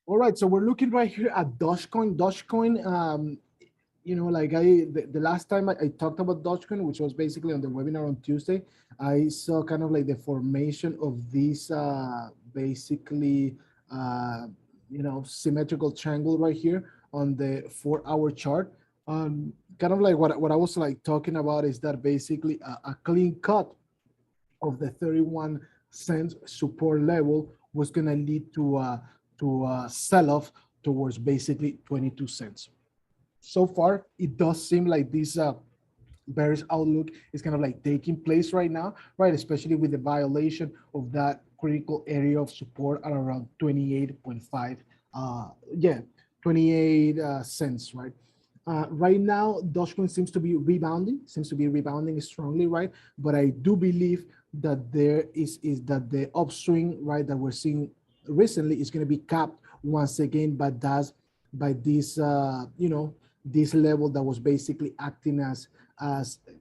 All right, so we're looking right here at Dogecoin. Dogecoin, like the last time I talked about Dogecoin, which was basically on the webinar on Tuesday, I saw kind of like the formation of this basically symmetrical triangle right here on the 4-hour chart. Kind of like what I was like talking about is that basically a clean cut of the 31 cents support level was going to lead to a sell-off towards basically 22 cents. So far, it does seem like this bearish outlook is kind of like taking place right now, right? Especially with the violation of that critical area of support at around 28.5, yeah, 28 cents, right? Right now, Dogecoin seems to be rebounding strongly, right? But I do believe that there is that the upswing, right, that we're seeing recently is going to be capped once again by this, this level that was basically acting as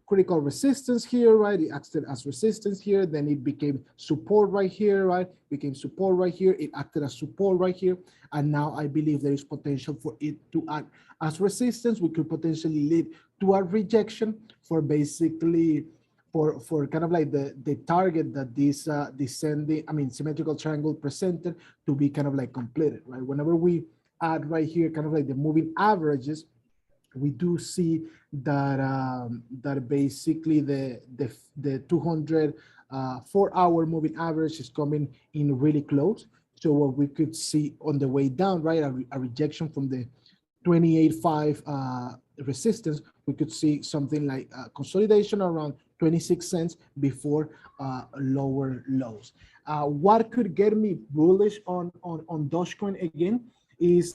critical resistance here, right? It acted as resistance here, then it became support right here, right? Became support right here. It acted as support right here, and now I believe there is potential for it to act as resistance. We could potentially lead to a rejection for basically for kind of like the target that this descending, I mean, symmetrical triangle presented to be kind of like completed, right? Whenever we add right here kind of like the moving averages, we do see that that basically the 200 4-hour moving average is coming in really close. So what we could see on the way down, right, a rejection from the 28.5 resistance, we could see something like consolidation around 26 cents before lower lows. What could get me bullish on Dogecoin again is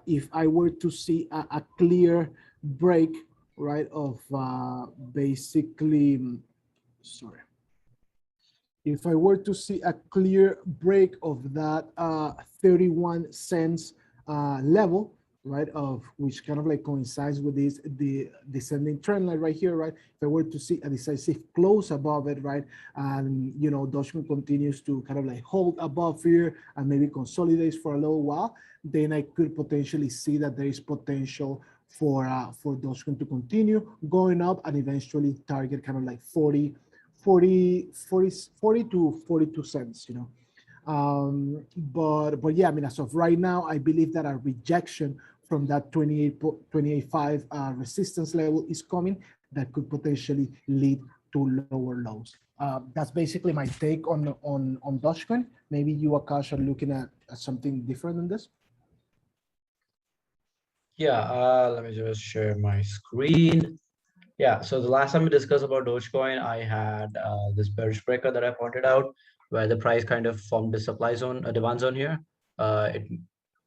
if I were to see a clear break, right, of basically, sorry, if I were to see a clear break of that 31 cents level, right, of which kind of like coincides with this the descending trend line right here, right? If I were to see a decisive close above it, right, and Dogecoin continues to kind of like hold above here and maybe consolidates for a little while, then I could potentially see that there is potential for Dogecoin to continue going up and eventually target kind of like 40 to 42 cents, but yeah, I mean, as of right now, I believe that a rejection from that 28.5 resistance level is coming that could potentially lead to lower lows. That's basically my take on Dogecoin. Maybe you, Akash, are looking at something different than this. Yeah, let me just share my screen. Yeah, so the last time we discussed about Dogecoin, I had this bearish breaker that I pointed out, where the price kind of formed a supply zone, a demand zone here. It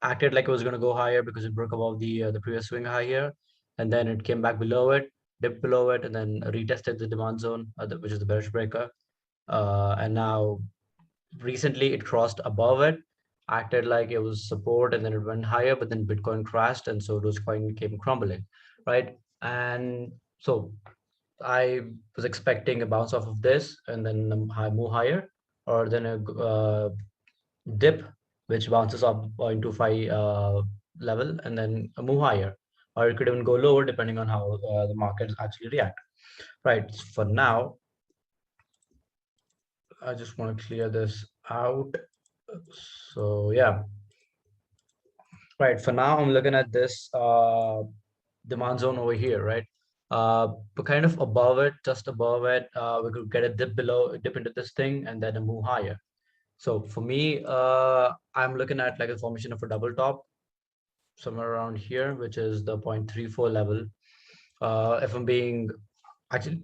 acted like it was going to go higher because it broke above the previous swing high here, and then it came back below it, dipped below it, and then retested the demand zone, which is the bearish breaker. And now recently it crossed above it, acted like it was support, and then it went higher, but then Bitcoin crashed, and so Dogecoin came crumbling, right? And so I was expecting a bounce off of this and then move higher, or then a dip which bounces up into 5 level and then a move higher, or it could even go lower depending on how the markets actually react. Right. For now, I just want to clear this out. So yeah, right. For now, I'm looking at this demand zone over here, right? But kind of above it, just above it, we could get a dip below, dip into this thing, and then a move higher. So for me, I'm looking at like a formation of a double top somewhere around here, which is the 0.34 level. If I'm being actually,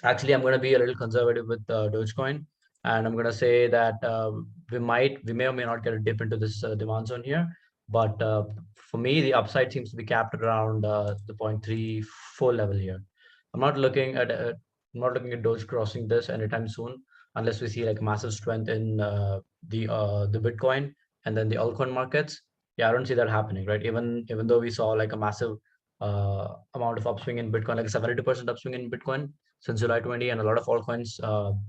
actually, I'm going to be a little conservative with Dogecoin, and I'm going to say that we may or may not get a dip into this demand zone here. But for me, the upside seems to be capped around the 0.34 level here. I'm not looking at Doge crossing this anytime soon, unless we see like massive strength in the Bitcoin and then the altcoin markets. Yeah, I don't see that happening, right? Even though we saw like a massive amount of upswing in Bitcoin, like a 72% upswing in Bitcoin since July 20, and a lot of altcoins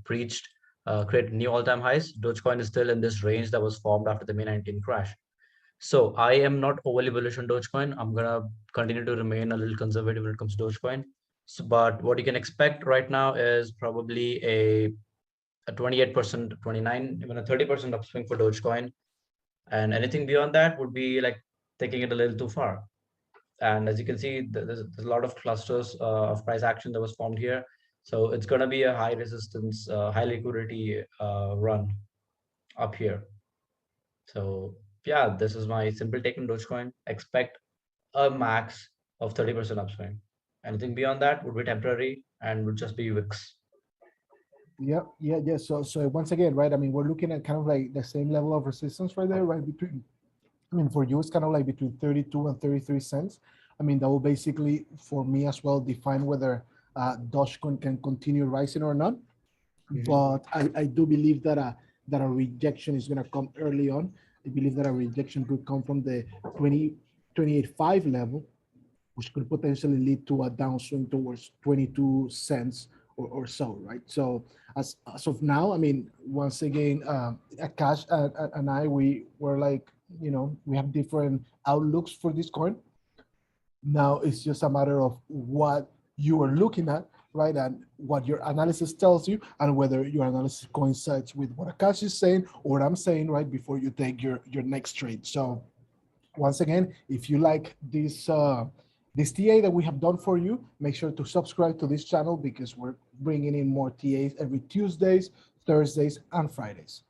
created new all-time highs. Dogecoin is still in this range that was formed after the May 19 crash. So I am not overly bullish on Dogecoin. I'm gonna continue to remain a little conservative when it comes to Dogecoin. So, but what you can expect right now is probably a 28%, 29, even a 30% upswing for Dogecoin. And anything beyond that would be like taking it a little too far. And as you can see, there's a lot of clusters of price action that was formed here. So it's going to be a high resistance, high liquidity run up here. So yeah, this is my simple take on Dogecoin. Expect a max of 30% upswing. Anything beyond that would be temporary and would just be wicks. Yeah. So once again, right? I mean, we're looking at kind of like the same level of resistance right there, right? Between, I mean, for you, it's kind of like between 32 and 33 cents. I mean, that will basically, for me as well, define whether Dogecoin can continue rising or not. Mhm. But I do believe that a rejection is going to come early on. I believe that a rejection could come from the 28.5 level, which could potentially lead to a downswing towards 22 cents or so, right? So as of now, I mean, once again, Akash and I, we were like, we have different outlooks for this coin. Now it's just a matter of what you are looking at, right? And what your analysis tells you, and whether your analysis coincides with what Akash is saying or what I'm saying, right? Before you take your next trade. So once again, if you like this TA that we have done for you, make sure to subscribe to this channel because we're bringing in more TAs every Tuesdays, Thursdays, and Fridays.